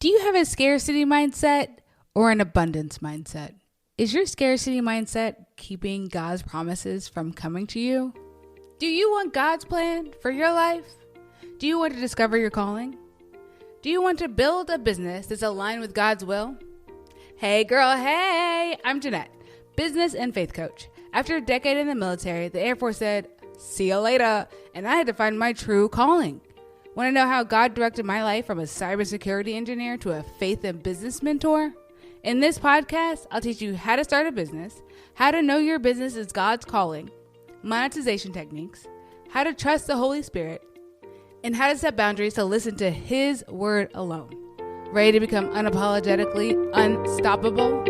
Do you have a scarcity mindset or an abundance mindset? Is your scarcity mindset keeping God's promises from coming to you? Do you want God's plan for your life? Do you want to discover your calling? Do you want to build a business that's aligned with God's will? Hey girl, hey! I'm Jeanette, business and faith coach. After a decade in the military, the Air Force said, see you later, and I had to find my true calling. Want to know how God directed my life from a cybersecurity engineer to a faith and business mentor? In this podcast, I'll teach you how to start a business, how to know your business is God's calling, monetization techniques, how to trust the Holy Spirit, and how to set boundaries to listen to His word alone. Ready to become unapologetically unstoppable?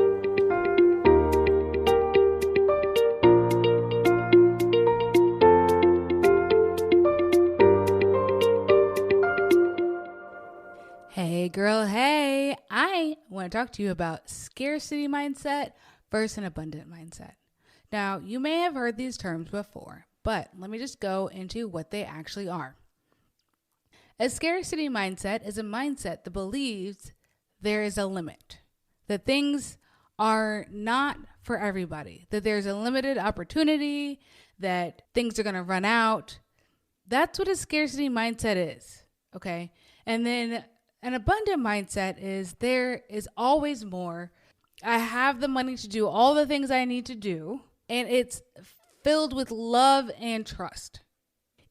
Hey girl, hey, I want to talk to you about scarcity mindset versus an abundant mindset. Now, you may have heard these terms before, but let me just go into what they actually are. A scarcity mindset is a mindset that believes there is a limit, that things are not for everybody, that there's a limited opportunity, that things are going to run out. That's what a scarcity mindset is, okay? And then an abundant mindset is there is always more. I have the money to do all the things I need to do, and it's filled with love and trust.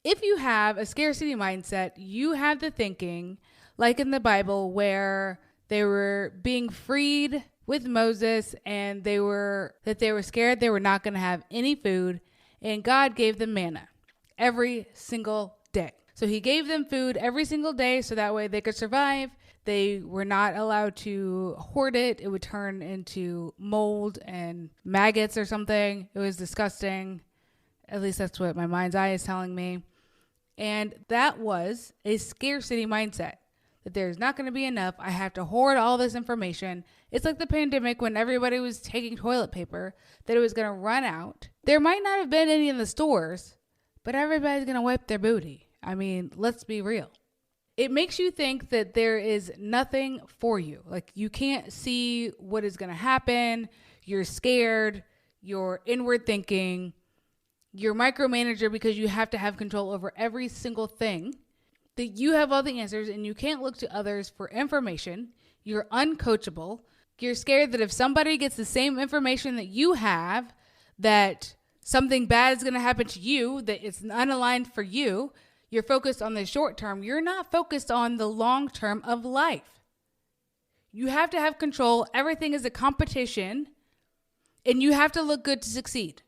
If you have a scarcity mindset, you have the thinking, like in the Bible, where they were being freed with Moses and they were scared they were not going to have any food, and God gave them manna every single day. So He gave them food every single day so that way they could survive. They were not allowed to hoard it. It would turn into mold and maggots or something. It was disgusting. At least that's what my mind's eye is telling me. And that was a scarcity mindset, that there's not going to be enough. I have to hoard all this information. It's like the pandemic when everybody was taking toilet paper, that it was going to run out. There might not have been any in the stores, but everybody's going to wipe their booty. I mean, let's be real. It makes you think that there is nothing for you. Like you can't see what is going to happen. You're scared. You're inward thinking. You're micromanager because you have to have control over every single thing. That you have all the answers and you can't look to others for information. You're uncoachable. You're scared that if somebody gets the same information that you have, that something bad is going to happen to you, that it's unaligned for you. You're focused on the short term. You're not focused on the long term of life. You have to have control. Everything is a competition, and you have to look good to succeed.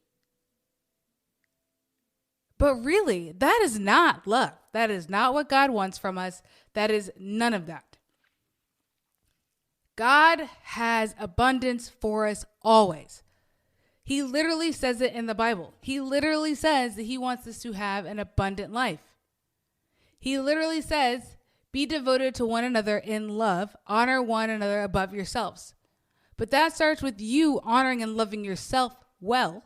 But really, that is not love. That is not what God wants from us. That is none of that. God has abundance for us always. He literally says it in the Bible. He literally says that He wants us to have an abundant life. He literally says, be devoted to one another in love, honor one another above yourselves. But that starts with you honoring and loving yourself well,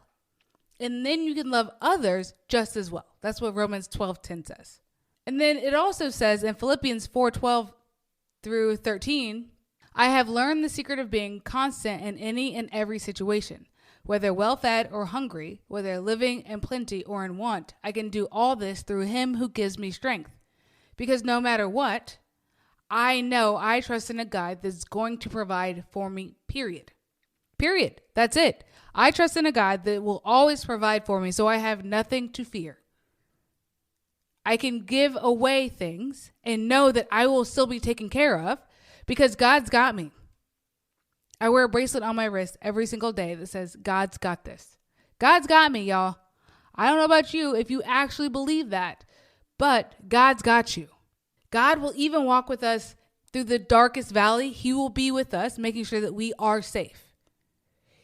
and then you can love others just as well. That's what Romans 12:10 says. And then it also says in Philippians 4:12 through 13, I have learned the secret of being constant in any and every situation. Whether well-fed or hungry, whether living in plenty or in want, I can do all this through Him who gives me strength. Because no matter what, I know I trust in a God that's going to provide for me, period. Period. That's it. I trust in a God that will always provide for me, so I have nothing to fear. I can give away things and know that I will still be taken care of because God's got me. I wear a bracelet on my wrist every single day that says, God's got this. God's got me, y'all. I don't know about you if you actually believe that, but God's got you. God will even walk with us through the darkest valley. He will be with us, making sure that we are safe.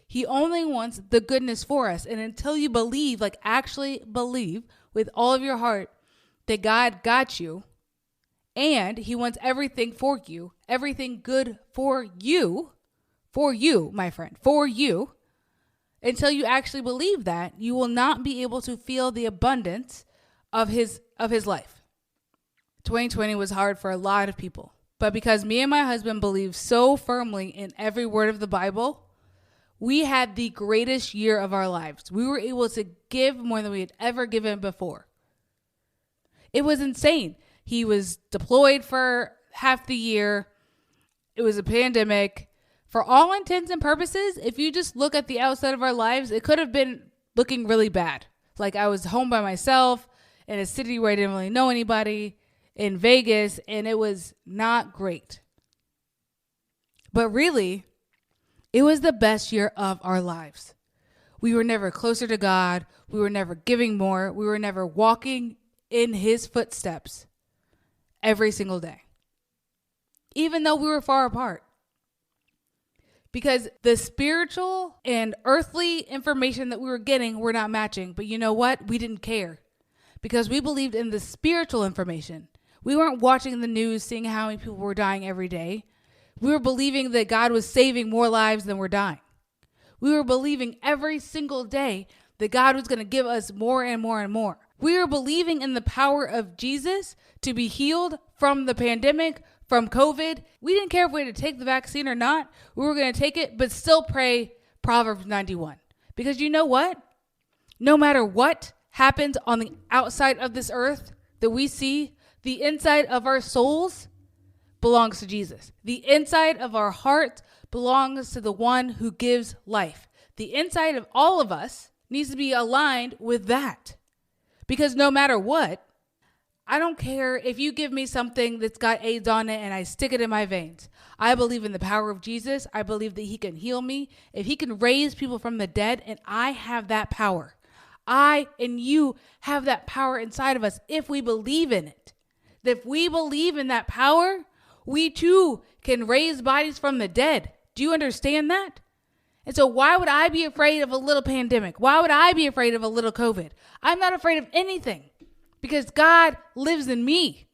He only wants the goodness for us. And until you believe, like actually believe with all of your heart that God got you and He wants everything for you, everything good for you, my friend, for you, until you actually believe that, you will not be able to feel the abundance of his life. 2020 was hard for a lot of people. But because me and my husband believe so firmly in every word of the Bible, we had the greatest year of our lives. We were able to give more than we had ever given before. It was insane. He was deployed for half the year. It was a pandemic. For all intents and purposes, if you just look at the outside of our lives, it could have been looking really bad. Like I was home by myself in a city where I didn't really know anybody, in Vegas, and it was not great. But really, it was the best year of our lives. We were never closer to God. We were never giving more. We were never walking in his footsteps every single day, even though we were far apart. Because the spiritual and earthly information that we were getting were not matching. But you know what? We didn't care because we believed in the spiritual information. We weren't watching the news, seeing how many people were dying every day. We were believing that God was saving more lives than were dying. We were believing every single day that God was going to give us more and more and more. We were believing in the power of Jesus to be healed from the pandemic, from COVID. We didn't care if we had to take the vaccine or not. We were going to take it, but still pray Proverbs 91. Because you know what? No matter what happens on the outside of this earth that we see, the inside of our souls belongs to Jesus. The inside of our heart belongs to the one who gives life. The inside of all of us needs to be aligned with that. Because no matter what, I don't care if you give me something that's got AIDS on it and I stick it in my veins. I believe in the power of Jesus. I believe that he can heal me. If he can raise people from the dead, and I have that power. I and you have that power inside of us if we believe in it. If we believe in that power, we too can raise bodies from the dead. Do you understand that? And so why would I be afraid of a little pandemic? Why would I be afraid of a little COVID? I'm not afraid of anything because God lives in me.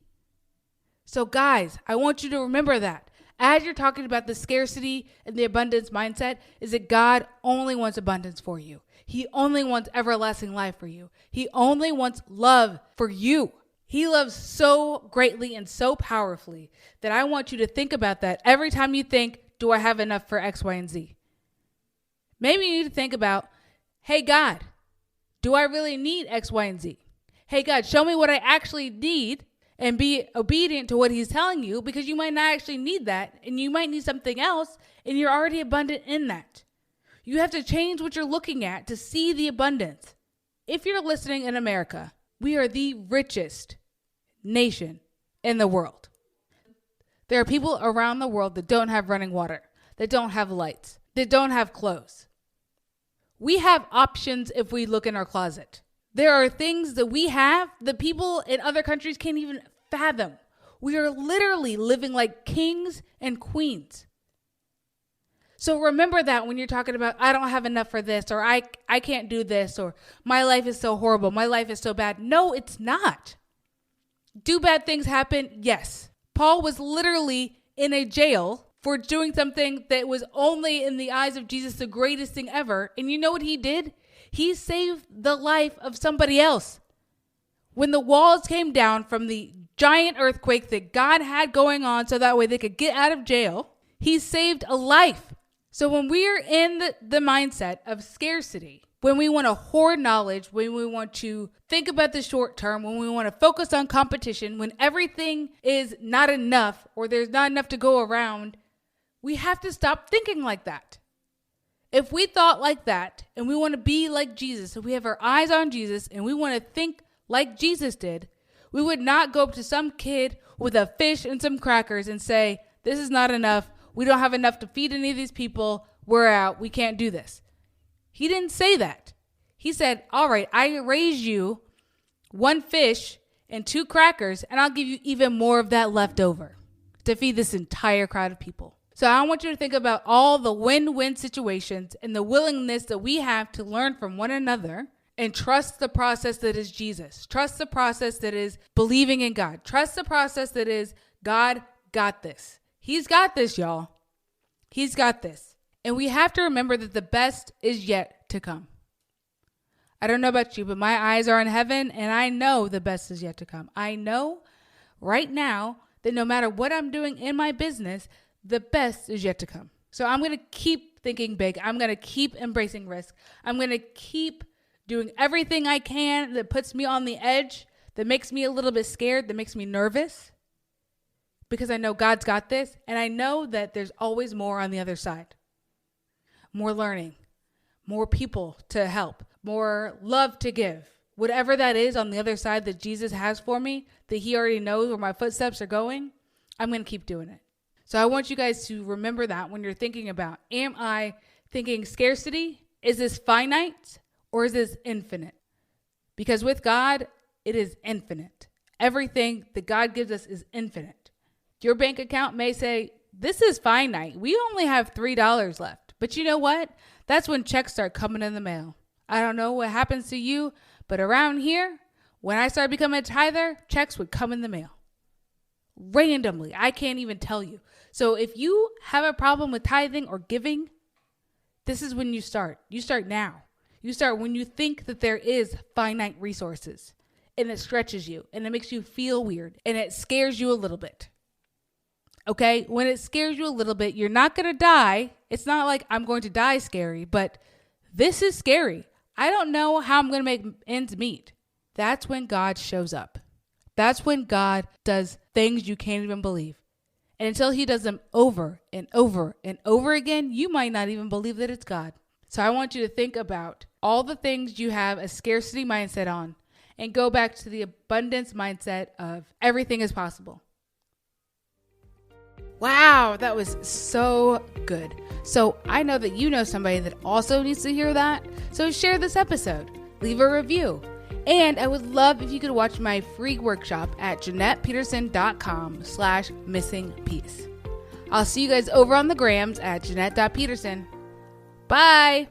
So guys, I want you to remember that. As you're talking about the scarcity and the abundance mindset, is that God only wants abundance for you. He only wants everlasting life for you. He only wants love for you. He loves so greatly and so powerfully that I want you to think about that every time you think, do I have enough for X, Y, and Z? Maybe you need to think about, hey, God, do I really need X, Y, and Z? Hey, God, show me what I actually need and be obedient to what he's telling you, because you might not actually need that and you might need something else and you're already abundant in that. You have to change what you're looking at to see the abundance. If you're listening in America, we are the richest nation in the world. There are people around the world that don't have running water, that don't have lights, that don't have clothes. We have options if we look in our closet. There are things that we have that people in other countries can't even fathom. We are literally living like kings and queens. So remember that when you're talking about, I don't have enough for this, or I can't do this, or my life is so horrible, my life is so bad. No, it's not. Do bad things happen? Yes. Paul was literally in a jail for doing something that was only in the eyes of Jesus the greatest thing ever. And you know what he did? He saved the life of somebody else. When the walls came down from the giant earthquake that God had going on so that way they could get out of jail, he saved a life. So when we are in the mindset of scarcity, when we want to hoard knowledge, when we want to think about the short term, when we want to focus on competition, when everything is not enough or there's not enough to go around, we have to stop thinking like that. If we thought like that and we want to be like Jesus, if we have our eyes on Jesus and we want to think like Jesus did, we would not go up to some kid with a fish and some crackers and say, this is not enough. We don't have enough to feed any of these people. We're out. We can't do this. He didn't say that. He said, all right, I raise you one fish and two crackers, and I'll give you even more of that left over to feed this entire crowd of people. So I want you to think about all the win-win situations and the willingness that we have to learn from one another and trust the process that is Jesus. Trust the process that is believing in God. Trust the process that is God got this. He's got this, y'all. He's got this. And we have to remember that the best is yet to come. I don't know about you, but my eyes are in heaven and I know the best is yet to come. I know right now that no matter what I'm doing in my business, the best is yet to come. So I'm going to keep thinking big. I'm going to keep embracing risk. I'm going to keep doing everything I can that puts me on the edge, that makes me a little bit scared, that makes me nervous, because I know God's got this, and I know that there's always more on the other side. More learning, more people to help, more love to give. Whatever that is on the other side that Jesus has for me, that he already knows where my footsteps are going, I'm going to keep doing it. So I want you guys to remember that when you're thinking about, am I thinking scarcity? Is this finite or is this infinite? Because with God, it is infinite. Everything that God gives us is infinite. Your bank account may say, this is finite. We only have $3 left. But you know what? That's when checks start coming in the mail. I don't know what happens to you, but around here, when I started becoming a tither, checks would come in the mail. Randomly. I can't even tell you. So if you have a problem with tithing or giving, this is when you start. You start now. You start when you think that there is finite resources and it stretches you and it makes you feel weird and it scares you a little bit. Okay? When it scares you a little bit, you're not going to die. It's not like I'm going to die scary, but this is scary. I don't know how I'm going to make ends meet. That's when God shows up. That's when God does things you can't even believe. And until he does them over and over and over again, you might not even believe that it's God. So I want you to think about all the things you have a scarcity mindset on and go back to the abundance mindset of everything is possible. Wow, that was so good. So I know that you know somebody that also needs to hear that. So share this episode, leave a review. And I would love if you could watch my free workshop at JeanettePeterson.com/missingpiece. I'll see you guys over on the grams at Jeanette.Peterson. Bye.